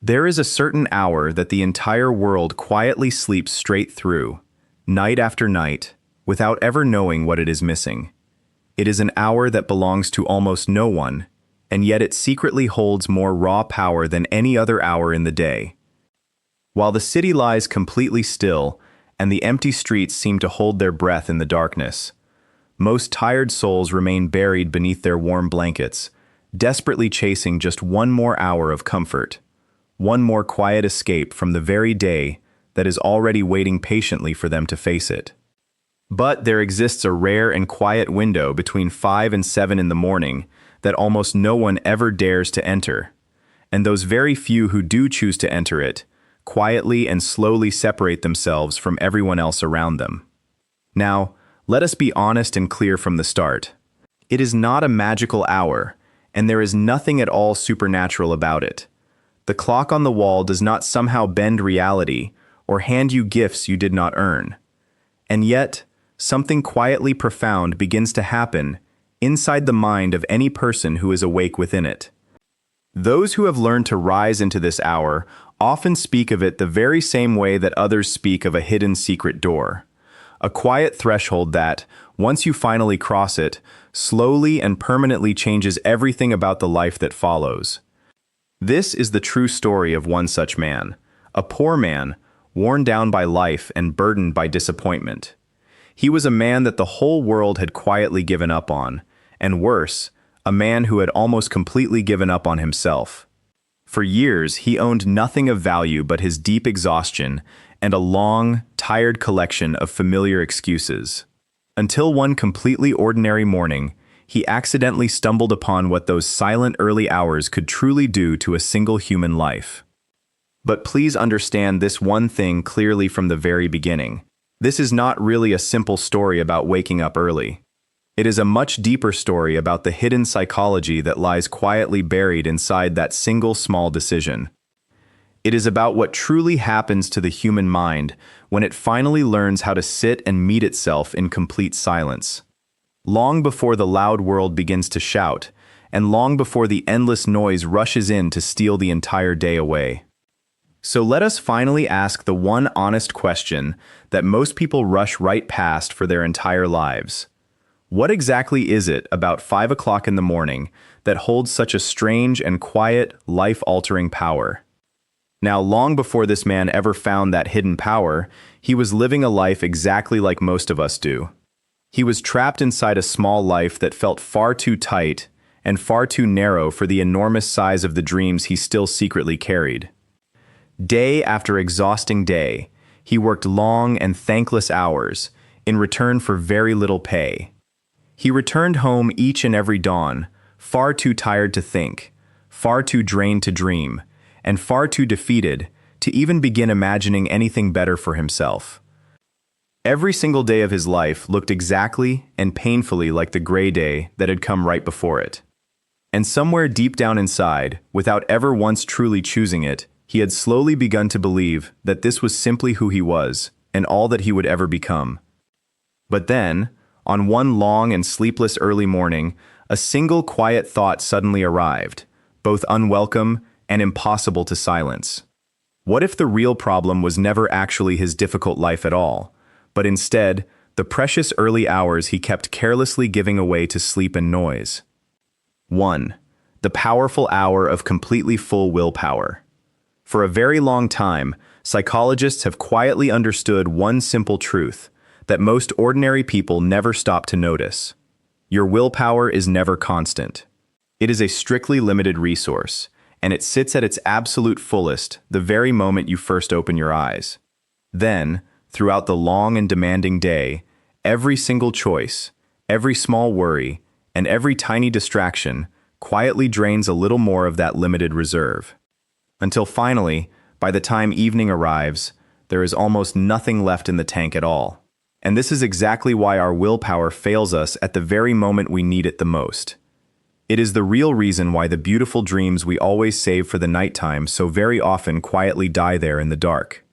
There is a certain hour that the entire world quietly sleeps straight through, night after night, without ever knowing what it is missing. It is an hour that belongs to almost no one, and yet it secretly holds more raw power than any other hour in the day. While the city lies completely still, and the empty streets seem to hold their breath in the darkness, most tired souls remain buried beneath their warm blankets, desperately chasing just one more hour of comfort, one more quiet escape from the very day that is already waiting patiently for them to face it. But there exists a rare and quiet window between 5 and 7 in the morning that almost no one ever dares to enter, and those very few who do choose to enter it quietly and slowly separate themselves from everyone else around them. Now, let us be honest and clear from the start. It is not a magical hour, and there is nothing at all supernatural about it. The clock on the wall does not somehow bend reality or hand you gifts you did not earn. And yet, something quietly profound begins to happen inside the mind of any person who is awake within it. Those who have learned to rise into this hour often speak of it the very same way that others speak of a hidden secret door. A quiet threshold that, once you finally cross it, slowly and permanently changes everything about the life that follows. This is the true story of one such man, a poor man, worn down by life and burdened by disappointment. He was a man that the whole world had quietly given up on, and worse, a man who had almost completely given up on himself. For years, he owned nothing of value but his deep exhaustion and a long, tired collection of familiar excuses. Until one completely ordinary morning, he accidentally stumbled upon what those silent early hours could truly do to a single human life. But please understand this one thing clearly from the very beginning. This is not really a simple story about waking up early. It is a much deeper story about the hidden psychology that lies quietly buried inside that single small decision. It is about what truly happens to the human mind when it finally learns how to sit and meet itself in complete silence. Long before the loud world begins to shout, and long before the endless noise rushes in to steal the entire day away. So let us finally ask the one honest question that most people rush right past for their entire lives. What exactly is it about 5 o'clock in the morning that holds such a strange and quiet, life-altering power? Now, long before this man ever found that hidden power, he was living a life exactly like most of us do. He was trapped inside a small life that felt far too tight and far too narrow for the enormous size of the dreams he still secretly carried. Day after exhausting day, he worked long and thankless hours in return for very little pay. He returned home each and every dawn, far too tired to think, far too drained to dream, and far too defeated to even begin imagining anything better for himself. Every single day of his life looked exactly and painfully like the gray day that had come right before it. And somewhere deep down inside, without ever once truly choosing it, he had slowly begun to believe that this was simply who he was and all that he would ever become. But then, on one long and sleepless early morning, a single quiet thought suddenly arrived, both unwelcome and impossible to silence. What if the real problem was never actually his difficult life at all, but instead, the precious early hours he kept carelessly giving away to sleep and noise? 1. The powerful hour of completely full willpower. For a very long time, psychologists have quietly understood one simple truth that most ordinary people never stop to notice. Your willpower is never constant. It is a strictly limited resource, and it sits at its absolute fullest the very moment you first open your eyes. Then, throughout the long and demanding day, every single choice, every small worry, and every tiny distraction quietly drains a little more of that limited reserve. Until finally, by the time evening arrives, there is almost nothing left in the tank at all. And this is exactly why our willpower fails us at the very moment we need it the most. It is the real reason why the beautiful dreams we always save for the nighttime so very often quietly die there in the dark.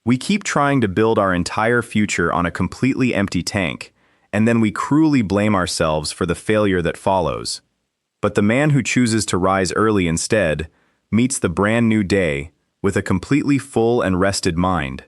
We keep trying to build our entire future on a completely empty tank, and then we cruelly blame ourselves for the failure that follows. But the man who chooses to rise early instead meets the brand new day with a completely full and rested mind.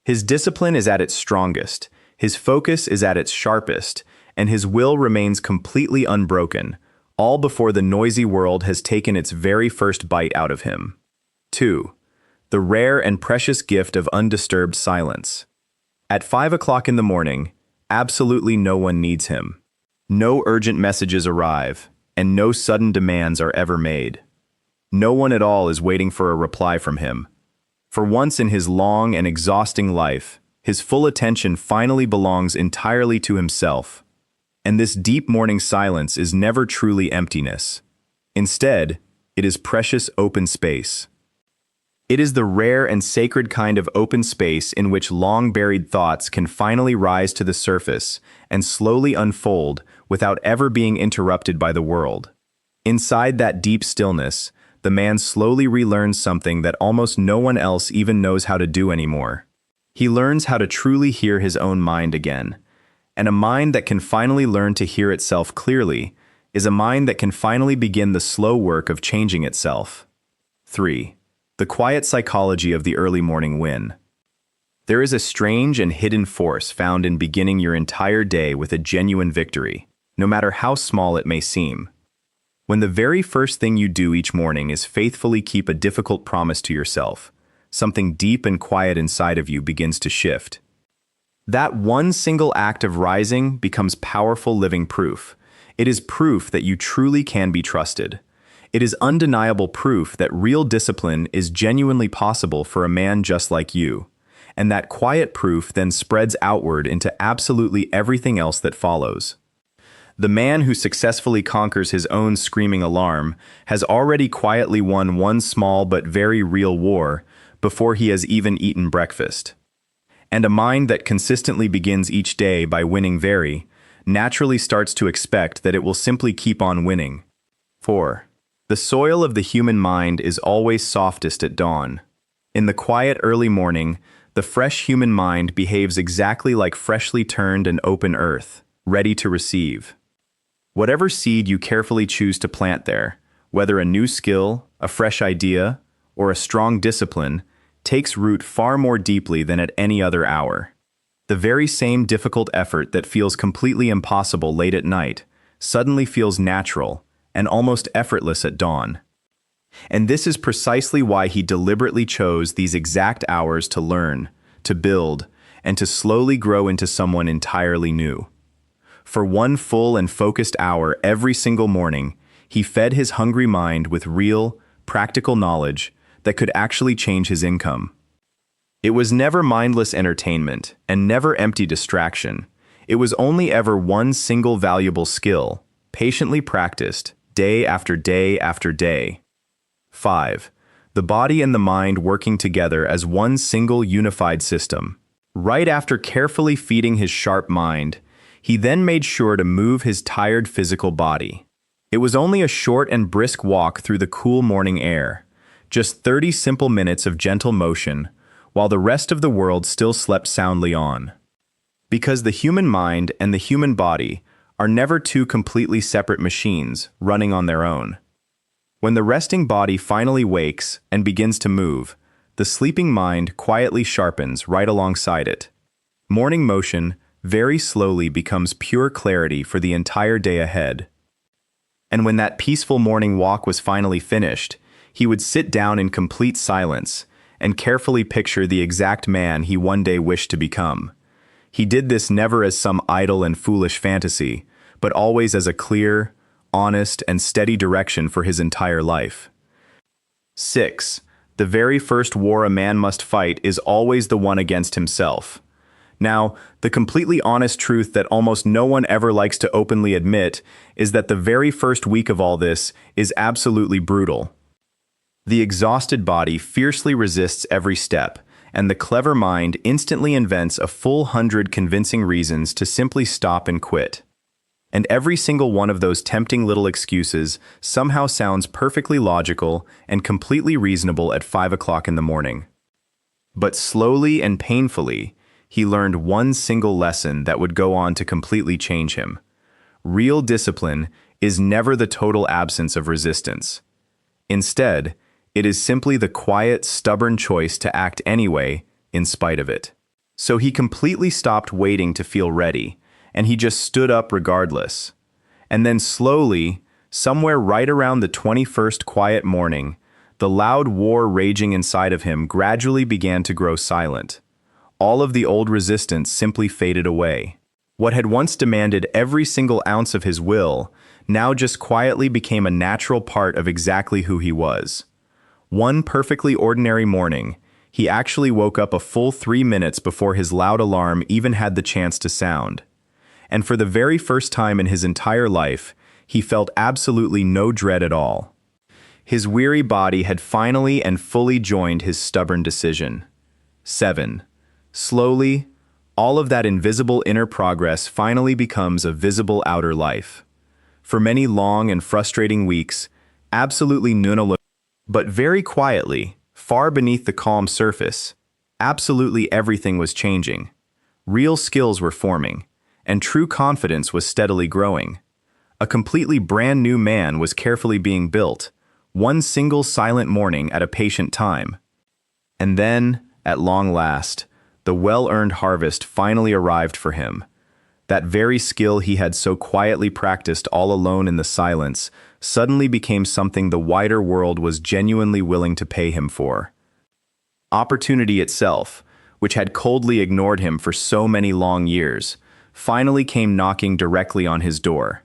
His discipline is at its strongest, his focus is at its sharpest, and his will remains completely unbroken, all before the noisy world has taken its very first bite out of him. 2. The rare and precious gift of undisturbed silence. At 5 o'clock in the morning, absolutely no one needs him. No urgent messages arrive, and no sudden demands are ever made. No one at all is waiting for a reply from him. For once in his long and exhausting life, his full attention finally belongs entirely to himself. And this deep morning silence is never truly emptiness. Instead, it is precious open space. It is the rare and sacred kind of open space in which long-buried thoughts can finally rise to the surface and slowly unfold without ever being interrupted by the world. Inside that deep stillness, the man slowly relearns something that almost no one else even knows how to do anymore. He learns how to truly hear his own mind again. And a mind that can finally learn to hear itself clearly is a mind that can finally begin the slow work of changing itself. 3. The quiet psychology of the early morning win. There is a strange and hidden force found in beginning your entire day with a genuine victory, no matter how small it may seem. When the very first thing you do each morning is faithfully keep a difficult promise to yourself, something deep and quiet inside of you begins to shift. That one single act of rising becomes powerful living proof. It is proof that you truly can be trusted. It is undeniable proof that real discipline is genuinely possible for a man just like you. And that quiet proof then spreads outward into absolutely everything else that follows. The man who successfully conquers his own screaming alarm has already quietly won one small but very real war before he has even eaten breakfast. And a mind that consistently begins each day by winning very, naturally starts to expect that it will simply keep on winning. 4. The soil of the human mind is always softest at dawn. In the quiet early morning, the fresh human mind behaves exactly like freshly turned and open earth, ready to receive. Whatever seed you carefully choose to plant there, whether a new skill, a fresh idea, or a strong discipline, takes root far more deeply than at any other hour. The very same difficult effort that feels completely impossible late at night suddenly feels natural and almost effortless at dawn. And this is precisely why he deliberately chose these exact hours to learn, to build, and to slowly grow into someone entirely new. For one full and focused hour every single morning, he fed his hungry mind with real, practical knowledge that could actually change his income. It was never mindless entertainment and never empty distraction. It was only ever one single valuable skill, patiently practiced, day after day after day. 5. The body and the mind working together as one single unified system. Right after carefully feeding his sharp mind, he then made sure to move his tired physical body. It was only a short and brisk walk through the cool morning air, just 30 simple minutes of gentle motion, while the rest of the world still slept soundly on. Because the human mind and the human body are never two completely separate machines running on their own. When the resting body finally wakes and begins to move, the sleeping mind quietly sharpens right alongside it. Morning motion very slowly becomes pure clarity for the entire day ahead. And when that peaceful morning walk was finally finished, he would sit down in complete silence and carefully picture the exact man he one day wished to become. He did this never as some idle and foolish fantasy, but always as a clear, honest, and steady direction for his entire life. 6. The very first war a man must fight is always the one against himself. Now, the completely honest truth that almost no one ever likes to openly admit is that the very first week of all this is absolutely brutal. The exhausted body fiercely resists every step, and the clever mind instantly invents a full 100 convincing reasons to simply stop and quit. And every single one of those tempting little excuses somehow sounds perfectly logical and completely reasonable at 5 o'clock in the morning. But slowly and painfully, he learned one single lesson that would go on to completely change him. Real discipline is never the total absence of resistance. Instead, It is simply the quiet, stubborn choice to act anyway, in spite of it. So he completely stopped waiting to feel ready, and he just stood up regardless. And then slowly, somewhere right around the 21st quiet morning, the loud war raging inside of him gradually began to grow silent. All of the old resistance simply faded away. What had once demanded every single ounce of his will now just quietly became a natural part of exactly who he was. One perfectly ordinary morning, he actually woke up a full 3 minutes before his loud alarm even had the chance to sound. And for the very first time in his entire life, he felt absolutely no dread at all. His weary body had finally and fully joined his stubborn decision. 7. Slowly, all of that invisible inner progress finally becomes a visible outer life. For many long and frustrating weeks, absolutely none, but very quietly, far beneath the calm surface, absolutely everything was changing. Real skills were forming, and true confidence was steadily growing. A completely brand new man was carefully being built, one single silent morning at a patient time. And then, at long last, the well-earned harvest finally arrived for him. That very skill he had so quietly practiced all alone in the silence suddenly became something the wider world was genuinely willing to pay him for. Opportunity itself, which had coldly ignored him for so many long years, finally came knocking directly on his door.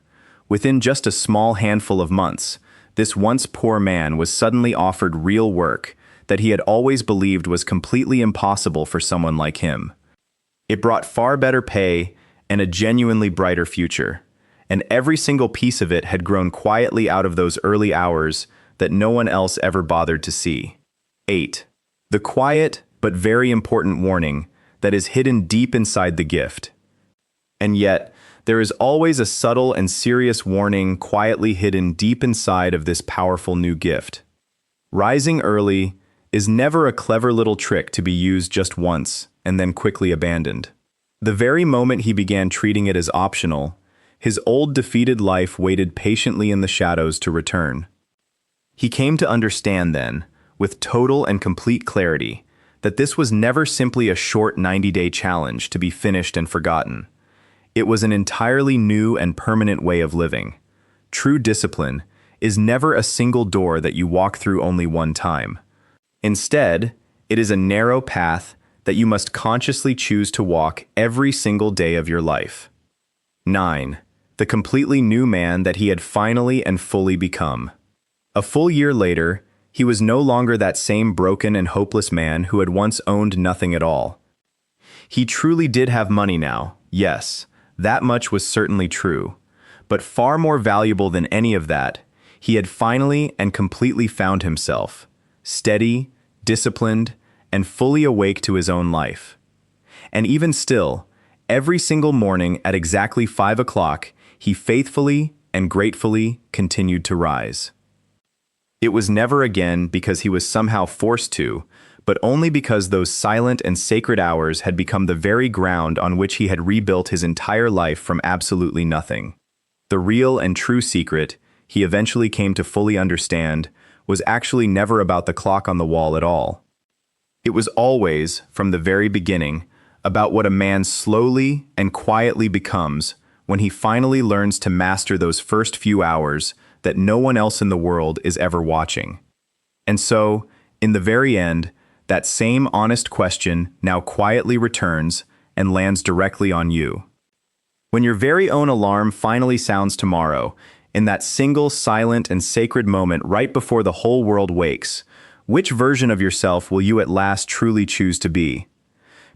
Within just a small handful of months, this once poor man was suddenly offered real work that he had always believed was completely impossible for someone like him. It brought far better pay and a genuinely brighter future, and every single piece of it had grown quietly out of those early hours that no one else ever bothered to see. 8. The quiet but very important warning that is hidden deep inside the gift. And yet, there is always a subtle and serious warning quietly hidden deep inside of this powerful new gift. Rising early is never a clever little trick to be used just once and then quickly abandoned. The very moment he began treating it as optional, his old defeated life waited patiently in the shadows to return. He came to understand then, with total and complete clarity, that this was never simply a short 90-day challenge to be finished and forgotten. It was an entirely new and permanent way of living. True discipline is never a single door that you walk through only one time. Instead, it is a narrow path that you must consciously choose to walk every single day of your life. 9. The completely new man that he had finally and fully become. A full year later, he was no longer that same broken and hopeless man who had once owned nothing at all. He truly did have money now, yes, that much was certainly true. But far more valuable than any of that, he had finally and completely found himself, steady, disciplined, and fully awake to his own life. And even still, every single morning at exactly 5 o'clock, he faithfully and gratefully continued to rise. It was never again because he was somehow forced to, but only because those silent and sacred hours had become the very ground on which he had rebuilt his entire life from absolutely nothing. The real and true secret, he eventually came to fully understand, was actually never about the clock on the wall at all. It was always, from the very beginning, about what a man slowly and quietly becomes when he finally learns to master those first few hours that no one else in the world is ever watching. And so, in the very end, that same honest question now quietly returns and lands directly on you. When your very own alarm finally sounds tomorrow, in that single silent and sacred moment right before the whole world wakes, which version of yourself will you at last truly choose to be?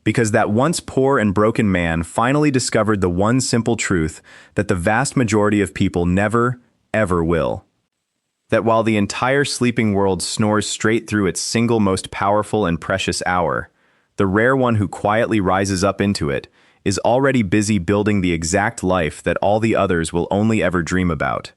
Because that once poor and broken man finally discovered the one simple truth that the vast majority of people never, ever will. That while the entire sleeping world snores straight through its single most powerful and precious hour, the rare one who quietly rises up into it is already busy building the exact life that all the others will only ever dream about.